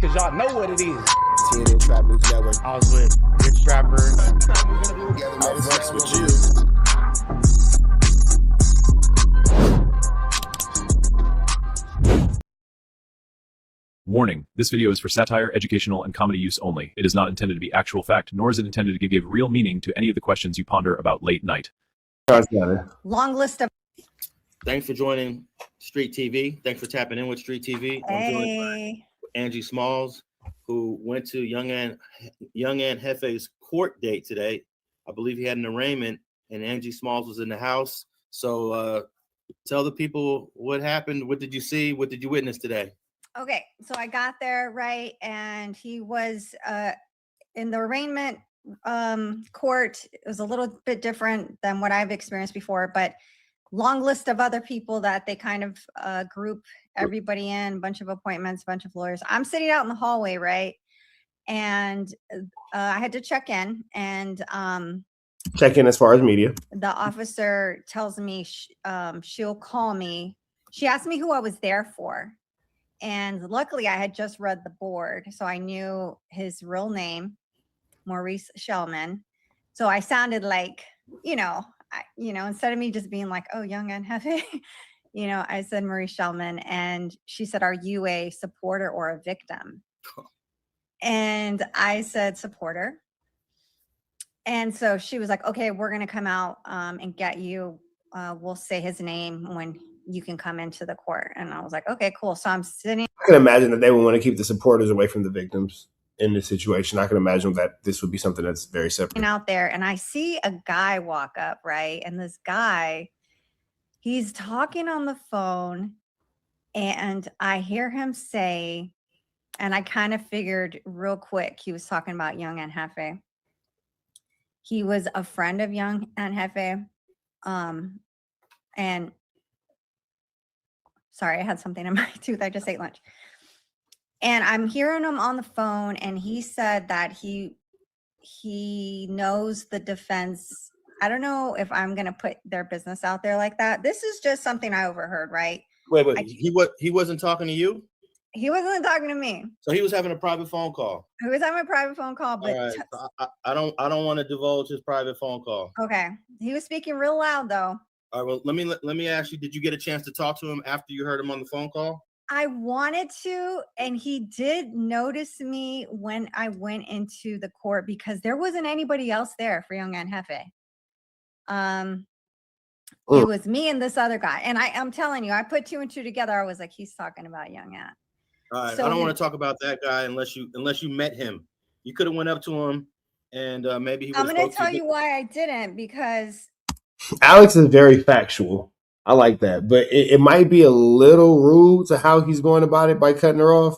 cause y'all know what it is. TNN Trap News Network. I was with Rich Rapper. I flex with you. Warning, this video is for satire, educational, and comedy use only. It is not intended to be actual fact, nor is it intended to give real meaning to any of the questions you ponder about late night. Long list of... Thanks for joining Street TV. Thanks for tapping in with Street TV. I'm joined by Angie Smalls, who went to young Aunt Jefe's court date today. I believe he had an arraignment, and Angie Smalls was in the house. So tell the people what happened. What did you see? What did you witness today? Okay, so I got there, right, and he was in the arraignment court. It was a little bit different than what I've experienced before, but long list of other people that they kind of group everybody in, bunch of appointments, bunch of lawyers. I'm sitting out in the hallway, right, and I had to check in, and check in as far as media. The officer tells me she'll call me. She asked me who I was there for. And luckily, I had just read the board, so I knew his real name, Maurice Shellman. So I sounded like, instead of me just being like, "Oh, young and Jefe," I said Maurice Shellman, and she said, "Are you a supporter or a victim?" And I said supporter. And so she was like, "Okay, we're gonna come out and get you. We'll say his name when you can come into the court." And I was like, okay, cool. So I'm sitting. I can imagine that they would want to keep the supporters away from the victims in this situation. I can imagine that this would be something that's very separate. Out there, and I see a guy walk up, right? And this guy, he's talking on the phone, and I hear him say, and I kind of figured real quick he was talking about young and Jefe. He was a friend of young and Jefe. And sorry, I had something in my tooth. I just ate lunch. And I'm hearing him on the phone, and he said that he knows the defense. I don't know if I'm going to put their business out there like that. This is just something I overheard, right? Wait. He wasn't talking to you? He wasn't talking to me. So he was having a private phone call. He was having a private phone call, but right. So I don't want to divulge his private phone call. Okay. He was speaking real loud though. All right, well, let me ask you, did you get a chance to talk to him after you heard him on the phone call? I wanted to, and he did notice me when I went into the court because there wasn't anybody else there for young and Jefe. It was me and this other guy. And I'm telling you, I put two and two together. I was like, he's talking about young Ant. All right, so I don't want to talk about that guy unless you met him. You could have went up to him and maybe he. I'm going to tell you why I didn't, because Alex is very factual. I like that, but it might be a little rude to how he's going about it by cutting her off.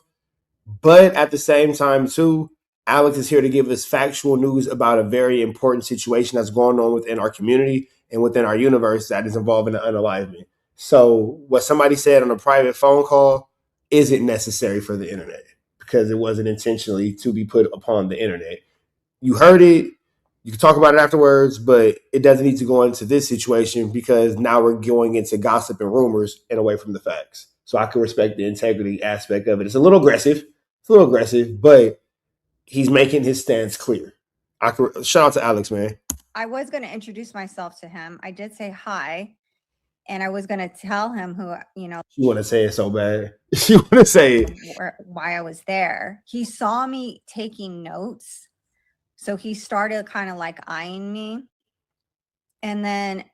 But at the same time, too, Alex is here to give us factual news about a very important situation that's going on within our community and within our universe that is involving the unalivement. So what somebody said on a private phone call isn't necessary for the internet because it wasn't intentionally to be put upon the internet. You heard it. You can talk about it afterwards, but it doesn't need to go into this situation because now we're going into gossip and rumors and away from the facts. So I can respect the integrity aspect of it. It's a little aggressive. But he's making his stance clear. Shout out to Alex, man. I was going to introduce myself to him. I did say hi, and I was going to tell him who, You want to say it so bad. You want to say it. Why I was there. He saw me taking notes. So he started kind of like eyeing me. And then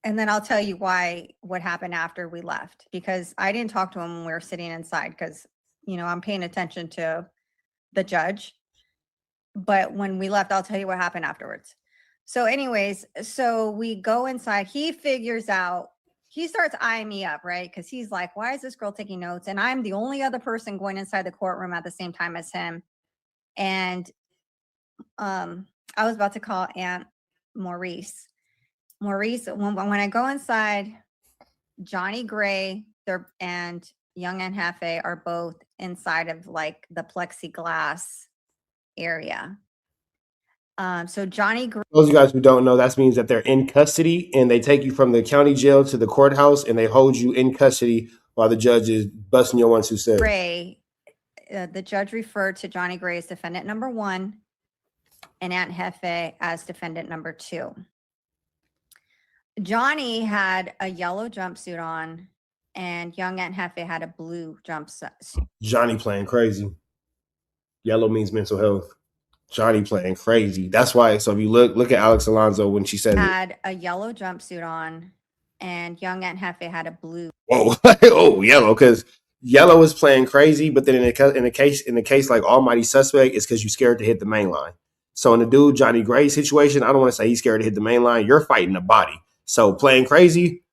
I'll tell you what happened after we left, because I didn't talk to him when we were sitting inside because, I'm paying attention to the judge. But when we left, I'll tell you what happened afterwards. So anyways, so we go inside. He figures out, he starts eyeing me up, right? Because he's like, why is this girl taking notes? And I'm the only other person going inside the courtroom at the same time as him. And I was about to call Aunt Maurice. When I go inside, Johnny Gray and young and Jefe are both inside of like the plexiglass area. So Johnny Gray. Those of you guys who don't know, that means that they're in custody and they take you from the county jail to the courthouse and they hold you in custody while the judge is busting your 1 2 7. Gray the judge referred to Johnny Gray as defendant number 1 and Aunt Jefe as defendant number 2. Johnny had a yellow jumpsuit on and young Aunt Jefe had a blue jumpsuit. Johnny playing crazy. Yellow means mental health. Johnny playing crazy. That's why. So if you look at Alex Alonso when she said had a yellow jumpsuit on and young Aunt Jefe had a blue. Whoa, oh, yellow, because yellow is playing crazy, but then in the case like Almighty Suspect, it's because you're scared to hit the main line. So in the dude Johnny Gray situation, I don't want to say he's scared to hit the main line. You're fighting the body. So playing crazy,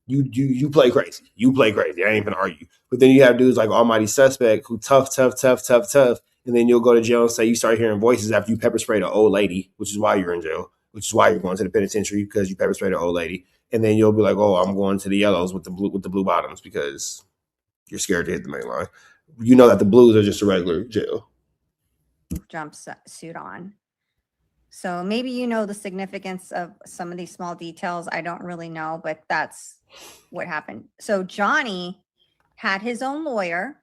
you play crazy. You play crazy. I ain't even argue. But then you have dudes like Almighty Suspect who tough. And then you'll go to jail and say you start hearing voices after you pepper sprayed an old lady, which is why you're in jail, which is why you're going to the penitentiary, because you pepper sprayed an old lady. And then you'll be like, oh, I'm going to the yellows with the blue bottoms because you're scared to hit the main line. You know that the blues are just a regular jail. Jumpsuit on. So maybe you know the significance of some of these small details. I don't really know, but that's what happened. So Johnny had his own lawyer.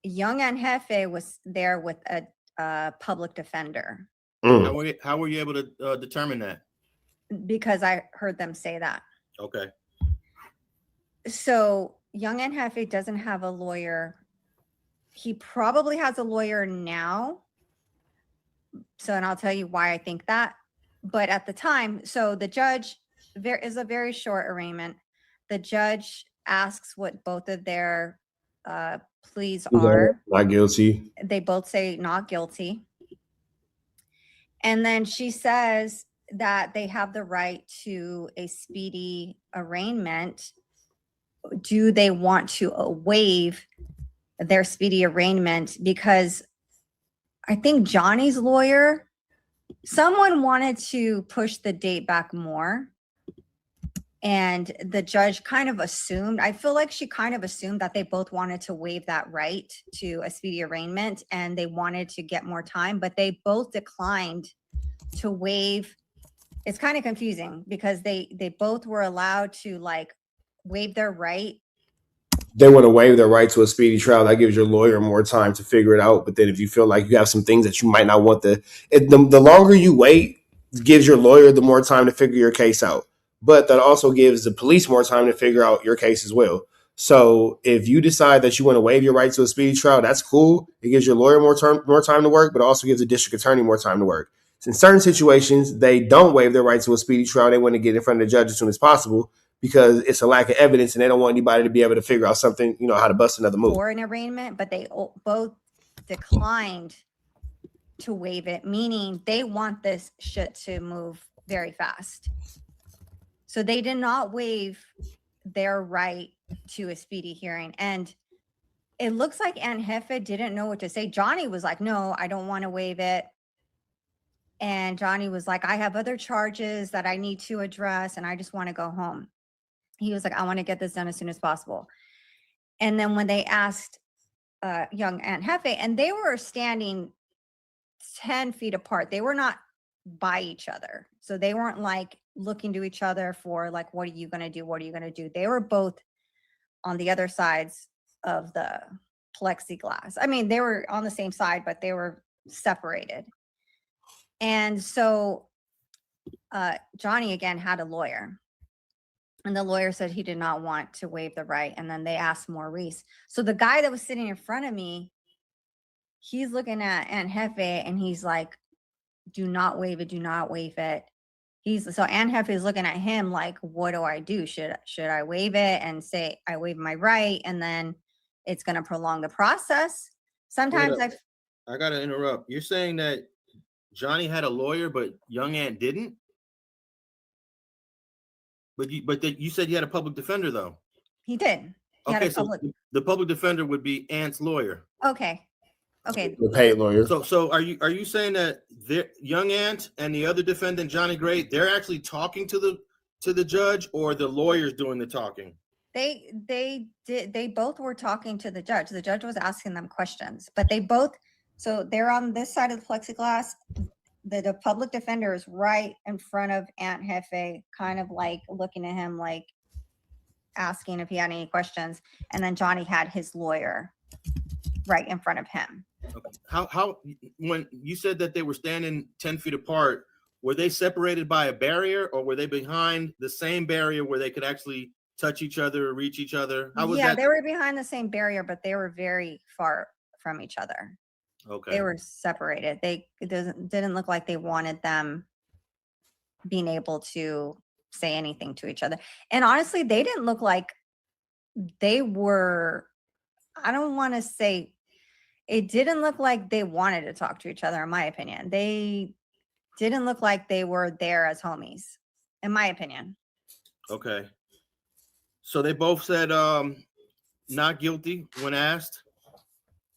Young Aunt Jefe was there with a public defender. How were you able to determine that? Because I heard them say that. Okay. So young Aunt Jefe doesn't have a lawyer. He probably has a lawyer now. So, and I'll tell you why I think that. But at the time, so the judge, there is a very short arraignment. The judge asks what both of their pleas are. Not guilty. They both say not guilty. And then she says that they have the right to a speedy arraignment. Do they want to waive their speedy arraignment? Because I think Johnny's lawyer, someone wanted to push the date back more. And the judge kind of assumed, I feel like she kind of assumed that they both wanted to waive that right to a speedy arraignment and they wanted to get more time, but they both declined to waive. It's kind of confusing because they both were allowed to like waive their right. They want to waive their right to a speedy trial. That gives your lawyer more time to figure it out. But then if you feel like you have some things that you might not want the longer you wait gives your lawyer the more time to figure your case out. But that also gives the police more time to figure out your case as well. So if you decide that you want to waive your right to a speedy trial, that's cool. It gives your lawyer more time to work, but it also gives the district attorney more time to work. So in certain situations, they don't waive their right to a speedy trial. They want to get in front of the judge as soon as possible because it's a lack of evidence and they don't want anybody to be able to figure out something, how to bust another move. For an arraignment, but they both declined to waive it, meaning they want this shit to move very fast. So they did not waive their right to a speedy hearing. And it looks like Aunt Jefe didn't know what to say. Johnny was like, no, I don't want to waive it. And Johnny was like, I have other charges that I need to address and I just want to go home. He was like, I want to get this done as soon as possible. And then when they asked young Aunt Jefe, and they were standing 10 feet apart, they were not by each other. So they weren't like looking to each other for like, what are you going to do? What are you going to do? They were both on the other sides of the plexiglass. I mean, they were on the same side, but they were separated. And so Johnny again had a lawyer. And the lawyer said he did not want to waive the right. And then they asked Maurice. So the guy that was sitting in front of me, he's looking at Aunt Jefe and he's like, do not waive it. Do not waive it. So Aunt Jefe is looking at him like, what do I do? Should I waive it and say I waive my right? And then it's going to prolong the process. Sometimes I got to interrupt. You're saying that Johnny had a lawyer, but young Aunt didn't? But you said you had a public defender, though. He did. So the public defender would be Aunt's lawyer. Okay. The paid lawyer. So are you saying that young Aunt and the other defendant, Johnny Gray, they're actually talking to the judge, or the lawyer's doing the talking? They both were talking to the judge. The judge was asking them questions, but so they're on this side of the plexiglass. The public defender is right in front of Aunt Jefe, kind of like looking at him, like asking if he had any questions. And then Johnny had his lawyer. right in front of him. Okay. How when you said that they were standing 10 feet apart, were they separated by a barrier, or were they behind the same barrier where they could actually touch each other, reach each other? How was Yeah, that? they were behind the same barrier, but they were very far from each other. Okay. They were separated. It didn't look like they wanted them being able to say anything to each other. And honestly, they didn't look like they were, I don't want to say, it didn't look like they wanted to talk to each other, in my opinion. They didn't look like they were there as homies, in my opinion. Okay. So they both said not guilty when asked.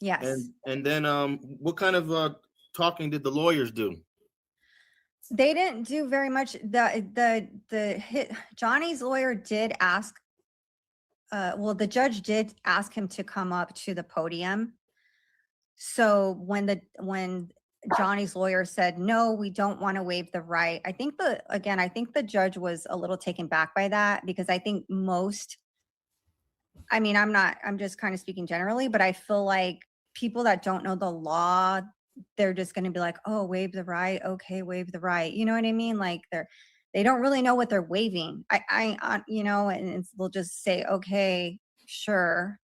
Yes. And then what kind of talking did the lawyers do? They didn't do very much. Johnny's lawyer did ask, well, the judge did ask him to come up to the podium. So when Johnny's lawyer said, no, we don't want to waive the right, I think the judge was a little taken back by that, because I think I'm just kind of speaking generally, but I feel like people that don't know the law, they're just going to be like, oh, waive the right. Okay, waive the right. You know what I mean? Like they don't really know what they're waiving. And we'll just say, okay, sure.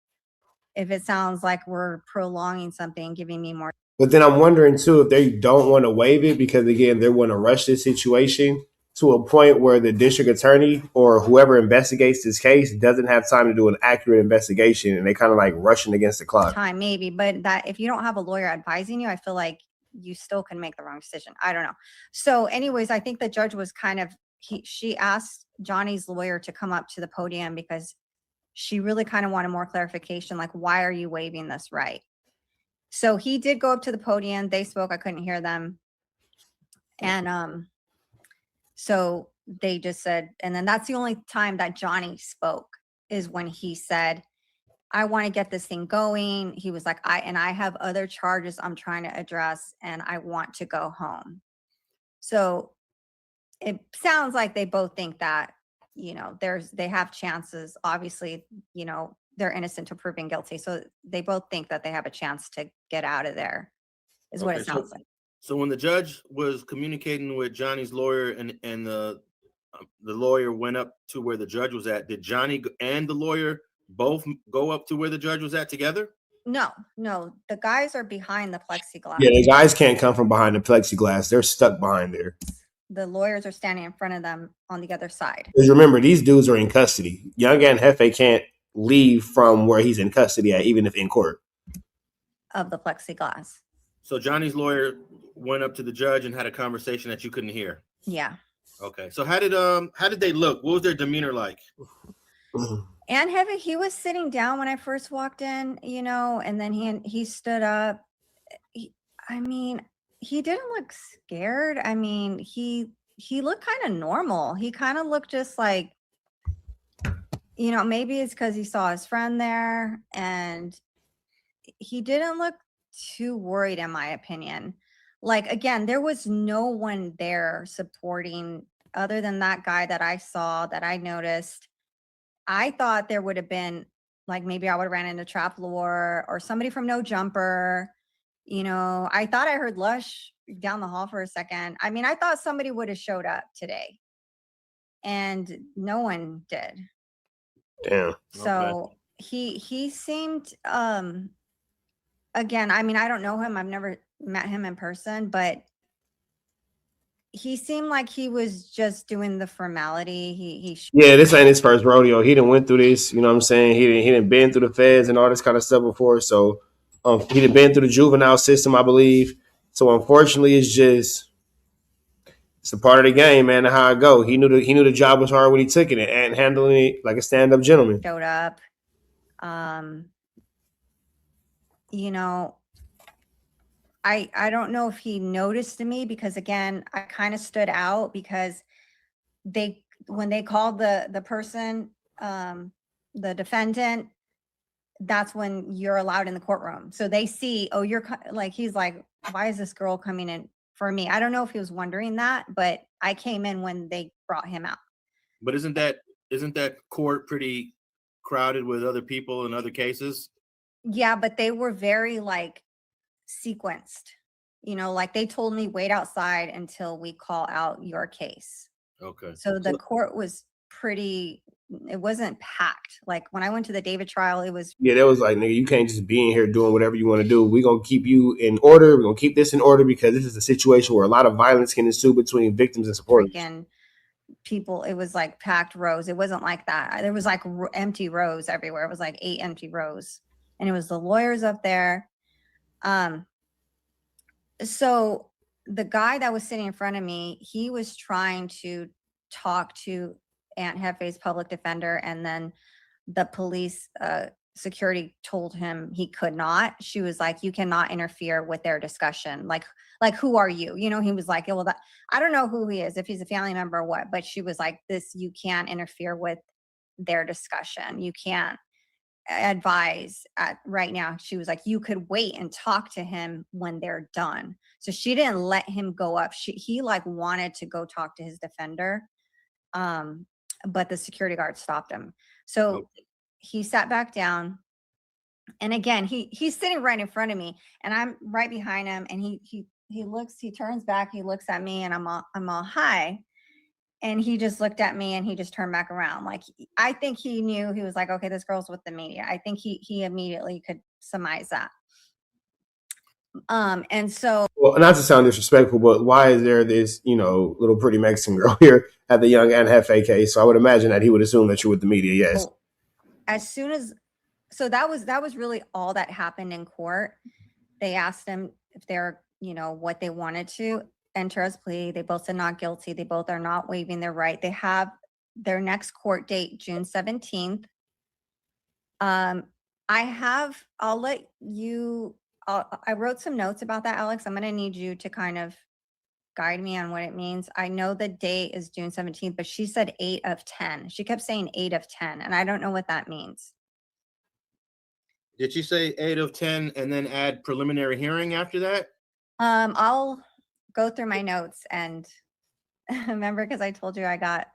If it sounds like we're prolonging something, giving me more. But then I'm wondering too if they don't want to waive it because again they want to rush this situation to a point where the district attorney or whoever investigates this case doesn't have time to do an accurate investigation, and they kind of like rushing against the clock. Time maybe, but that if you don't have a lawyer advising you, I feel like you still can make the wrong decision. I don't know. So, anyways, I think the judge was she asked Johnny's lawyer to come up to the podium because she really kind of wanted more clarification, like, why are you waiving this right? So he did go up to the podium. They spoke. I couldn't hear them. And so they just said, and then that's the only time that Johnny spoke is when he said, I want to get this thing going. He was like, I have other charges I'm trying to address and I want to go home. So it sounds like they both think that, they have chances. Obviously, they're innocent to proving guilty. So they both think that they have a chance to get out of there is what it sounds like. So when the judge was communicating with Johnny's lawyer and the lawyer went up to where the judge was at, did Johnny and the lawyer both go up to where the judge was at together? No, the guys are behind the plexiglass. Yeah, the guys can't come from behind the plexiglass. They're stuck behind there. The lawyers are standing in front of them on the other side. Because remember, these dudes are in custody. Young and Jefe can't leave from where he's in custody at, even if in court. Of the plexiglass. So Johnny's lawyer went up to the judge and had a conversation that you couldn't hear. Yeah. Okay. So how did they look? What was their demeanor like? And Jefe, he was sitting down when I first walked in, and then he stood up. He didn't look scared. He looked kind of normal. He kind of looked just like, maybe it's because he saw his friend there, and he didn't look too worried, in my opinion. Like, again, there was no one there supporting other than that guy that I saw, that I noticed. I thought there would have been, like, maybe I would have ran into Trap Lore or somebody from No Jumper. I thought I heard Lush down the hall for a second. I thought somebody would have showed up today, and no one did. Damn. So okay. He seemed, again, I don't know him. I've never met him in person, but he seemed like he was just doing the formality. Yeah, this ain't his first rodeo. He done went through this. You know what I'm saying? He done been through the feds and all this kind of stuff before. So he done been through the juvenile system, I believe. So unfortunately, it's a part of the game, man. How it go. He knew the job was hard when he took it and handling it like a stand-up gentleman. Showed up. I don't know if he noticed me, because again, I kind of stood out because when they called the person, the defendant, that's when you're allowed in the courtroom. So they see, oh, he's like, why is this girl coming in for me? I don't know if he was wondering that, but I came in when they brought him out. But isn't that court pretty crowded with other people in other cases? Yeah, but they were very like sequenced. You know, like they told me wait outside until we call out your case. Okay. So the court was pretty, it wasn't packed. Like when I went to the David trial, it was. Yeah, that was like, nigga, you can't just be in here doing whatever you want to do. We're going to keep you in order. We're going to keep this in order because this is a situation where a lot of violence can ensue between victims and supporters. Freaking people, it was like packed rows. It wasn't like that. There was like empty rows everywhere. It was like 8 empty rows. And it was the lawyers up there. So the guy that was sitting in front of me, he was trying to talk to Aunt Jefe's public defender, and then the police security told him he could not. She was like, you cannot interfere with their discussion. Like who are you? You know, he was like, well, I don't know who he is, if he's a family member or what, but she was like, you can't interfere with their discussion. You can't advise right now. She was like, you could wait and talk to him when they're done. So she didn't let him go up. He like wanted to go talk to his defender, but the security guard stopped him. So he sat back down, and again he's sitting right in front of me, and I'm right behind him, and he turns back, he looks at me, and I'm all hi. And he just looked at me, and he just turned back around. Like, I think he knew. He was like, okay, this girl's with the media. I think he immediately could surmise that. And so, well, not to sound disrespectful, but why is there this, little pretty Mexican girl here at the young Aunt Jefe case? So I would imagine that he would assume that you're with the media. Yes. Well, as soon as, so that was really all that happened in court. They asked him if they're, what they wanted to enter as plea. They both said not guilty. They both are not waiving their right. They have their next court date, June 17th. I'll let you, I wrote some notes about that, Alex. I'm going to need you to kind of guide me on what it means. I know the date is June 17th, but she said 8 of 10. She kept saying 8 of 10, and I don't know what that means. Did she say 8 of 10 and then add preliminary hearing after that? I'll go through my notes and remember, because I told you I got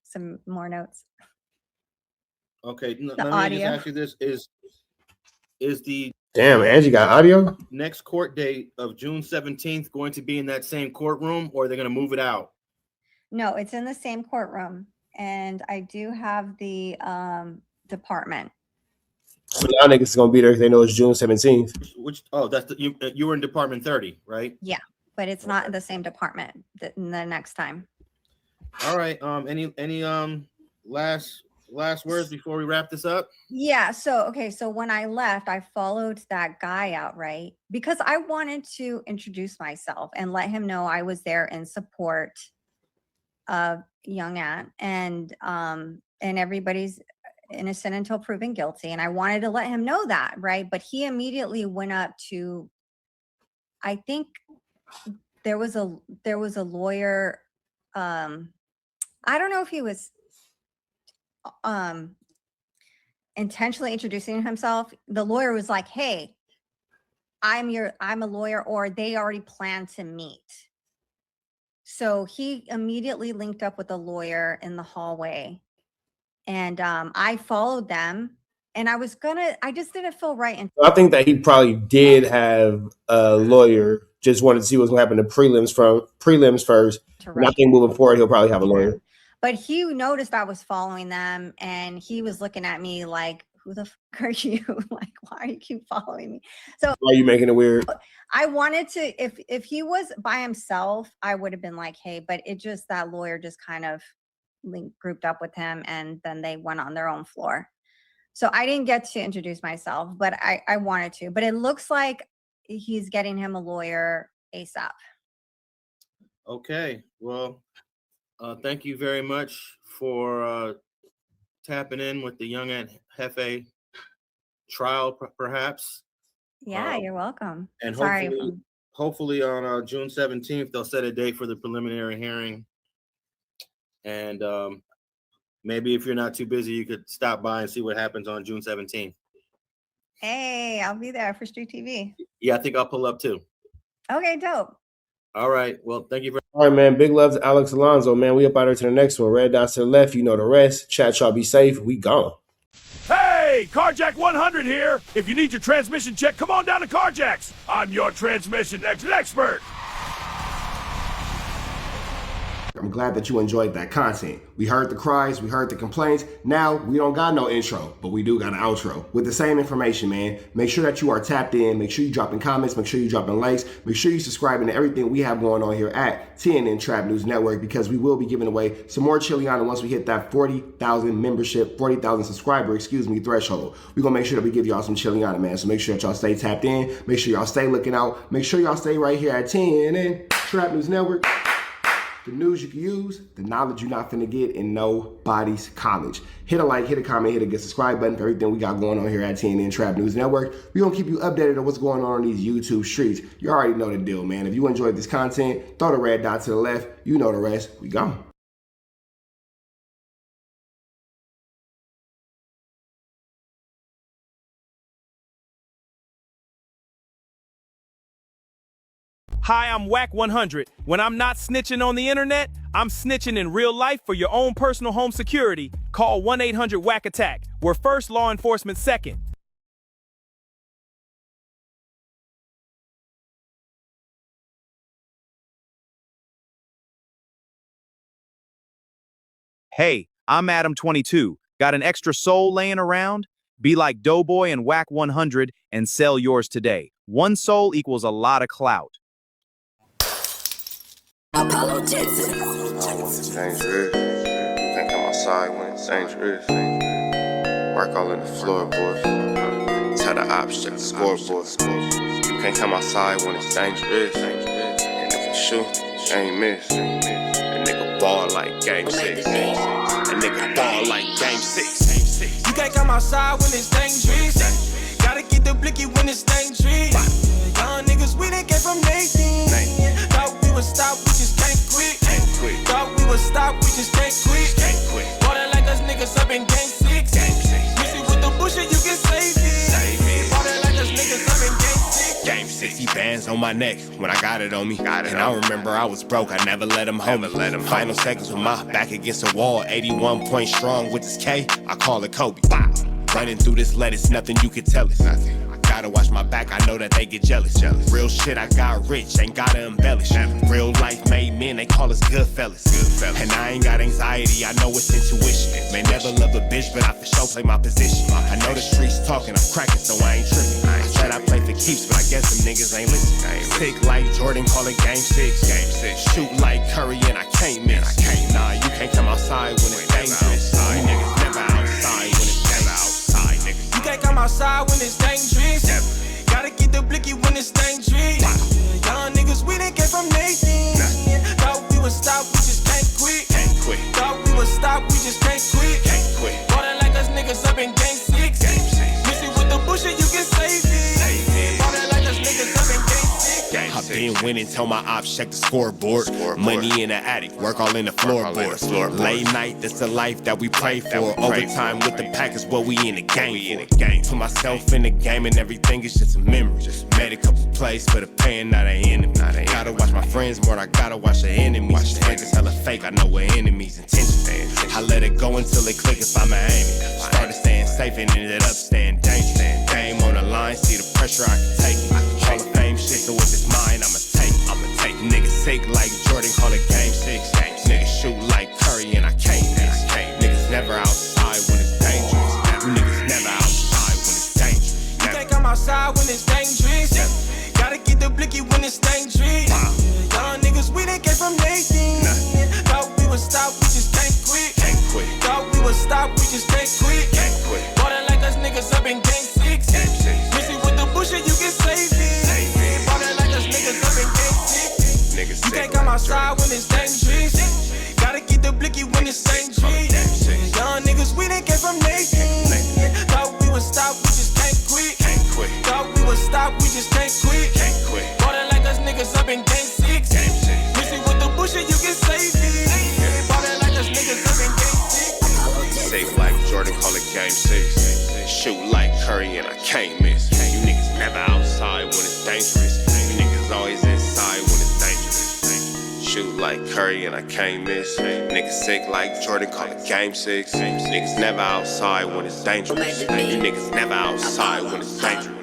some more notes. Okay, let me just ask you this: is the damn Angie got audio next court date of June 17th going to be in that same courtroom, or are they going to move it out? No, it's in the same courtroom, and I do have the department. So now niggas gonna be there because they know it's June 17th. That's you were in Department 30, right? Yeah, but it's not in the same department the next time. All right. Any last words before we wrap this up? Yeah. So when I left, I followed that guy out, right? Because I wanted to introduce myself and let him know I was there in support of young Aunt, and everybody's innocent until proven guilty. And I wanted to let him know that, right? But he immediately went up to, I think there was a lawyer. I don't know if he was intentionally introducing himself. The lawyer was like, hey, I'm a lawyer, or they already planned to meet. So he immediately linked up with the lawyer in the hallway, and I followed them, and I just didn't feel right. And I think that he probably did have a lawyer, just wanted to see what's going to happen to prelims first. And I think moving forward, he'll probably have a lawyer. But he noticed I was following them, and he was looking at me like, who the fuck are you? Like, why do you keep following me? So why are you making it weird? I wanted to, if he was by himself, I would have been like, hey, but it just, that lawyer just kind of grouped up with him, and then they went on their own floor. So I didn't get to introduce myself, but I wanted to. But it looks like he's getting him a lawyer ASAP. Okay. Well, thank you very much for tapping in with the young Aunt Jefe trial, perhaps. Yeah, you're welcome. And sorry. Hopefully on June 17th, they'll set a date for the preliminary hearing. And maybe if you're not too busy, you could stop by and see what happens on June 17th. Hey, I'll be there for Street TV. Yeah, I think I'll pull up too. Okay, dope. All right. Well, thank you very much. All right, man. Big love to Alex Alonso, man. We up out here to the next one. Red dots to the left. You know the rest. Chat, y'all be safe. We gone. Hey! Hey, Carjack 100 here. If you need your transmission check, come on down to Carjack's. I'm your transmission expert. I'm glad that you enjoyed that content. We heard the cries, we heard the complaints. Now, we don't got no intro, but we do got an outro. With the same information, man, make sure that you are tapped in. Make sure you dropping comments. Make sure you dropping likes. Make sure you subscribing to everything we have going on here at TNN Trap News Network, because we will be giving away some more Chiliana once we hit that 40,000 membership, 40,000 subscriber, threshold. We're going to make sure that we give y'all some Chiliana, man. So make sure that y'all stay tapped in. Make sure y'all stay looking out. Make sure y'all stay right here at TNN Trap News Network. The news you can use, the knowledge you're not finna get in nobody's college. Hit a like, hit a comment, hit a good subscribe button for everything we got going on here at TNN Trap News Network. We're gonna keep you updated on what's going on these YouTube streets. You already know the deal, man. If you enjoyed this content, throw the red dot to the left. You know the rest. We gone. Hi, I'm Whack 100. When I'm not snitching on the internet, I'm snitching in real life for your own personal home security. Call 1-800-WACK-ATTACK. We're first, law enforcement second. Hey, I'm Adam22. Got an extra soul laying around? Be like Doughboy and Whack 100 and sell yours today. One soul equals a lot of clout. Apollo Jackson. It's dangerous. Can't come outside when it's dangerous. Work all in the floorboard. Tell the ops check the scoreboard. You can't come outside when it's dangerous. And if you shoot, you ain't miss. A nigga ball like game 6. A nigga ball like game 6. You can't come outside when it's dangerous. Gotta get the blicky when it's dangerous. Young niggas, we done came from Nathan. Thought we would stop, we just can't quit. Thought we would stop, we just can't quit. Ballin' like us niggas up in game 6. Missy with the bullshit, you can save it. Ballin' like us niggas up in game 6. Game 60 bands on my neck when I got it on me. And I remember I was broke, I never let him hold me. Final seconds with my back against the wall. 81 point strong with this K, I call it Kobe. Running through this lettuce, nothing you can tell us. Gotta watch my back, I know that they get jealous. Real shit, I got rich, ain't gotta embellish. Real life made men, they call us good fellas. And I ain't got anxiety, I know it's intuition. May never love a bitch, but I for sure play my position. I know the streets talking, I'm cracking, so I ain't tripping. I said I play for keeps, but I guess them niggas ain't listening. Sick like Jordan, call it game 6. Shoot like Curry, and I can't miss. Nah, you can't come outside when it's dangerous. You niggas never outside when it's dangerous. You can't come outside when it's dangerous. Gotta get the blicky when it's dangerous. Young niggas, we done came from Nathan. Thought we would stop, we just can't quit. Thought we would stop, we just can't quit. Ballin' like us niggas up in game 6. Missy with the bullshit, you can save it. Ballin' like us niggas up in game 6. I've been winning, tell my ops check the scoreboard. Money in the attic, work all in the floorboard. Late night, that's the life that we pray for. Overtime with the pack is what we in the game for. Put myself in the game and everything is just a memory. Made a couple plays for the payin, not an enemy. Gotta watch my friends more, I gotta watch the enemies. Fake is hella fake, I know what enemies intentions. I let it go until it click if I'm aiming. Started staying safe and ended up staying dangerous. Game on the line, see the pressure I can take. Hall of Fame shit, so if it's mine, I'ma take. Niggas sick like Jordan, call it game 6. Niggas shoot like Curry, and I can't miss. Niggas never outside when it's dangerous. You niggas never outside when it's dangerous. You can't come outside when it's dangerous. Gotta get the blicky when it's dangerous. Young niggas, we done came from Nathan. Thought we would stop, we just can't quit. Thought we would stop, we just can't quit. Ballin' like us niggas up in game 6. Missy with the bullshit, you can save it. Ballin' like us niggas up in game 6. You can't come outside when it's dangerous. Gotta get the blicky when it's dangerous. Young niggas, we done came from Nathan. Thought we would stop, we just can't quit. Thought we would stop, we just can't quit. Ballin' like us niggas up in game 6. Missy with the bullshit, you can save it. Ballin' like us niggas up in game 6. Safe like Jordan, call it game 6. Shoot like Curry, and I can't miss. You niggas never outside when it's dangerous. You niggas always inside when it's dangerous. Shoot like like Curry and I can't miss. Niggas sick like Jordan, call it game 6. Niggas never outside when it's dangerous. You niggas never outside when it's dangerous.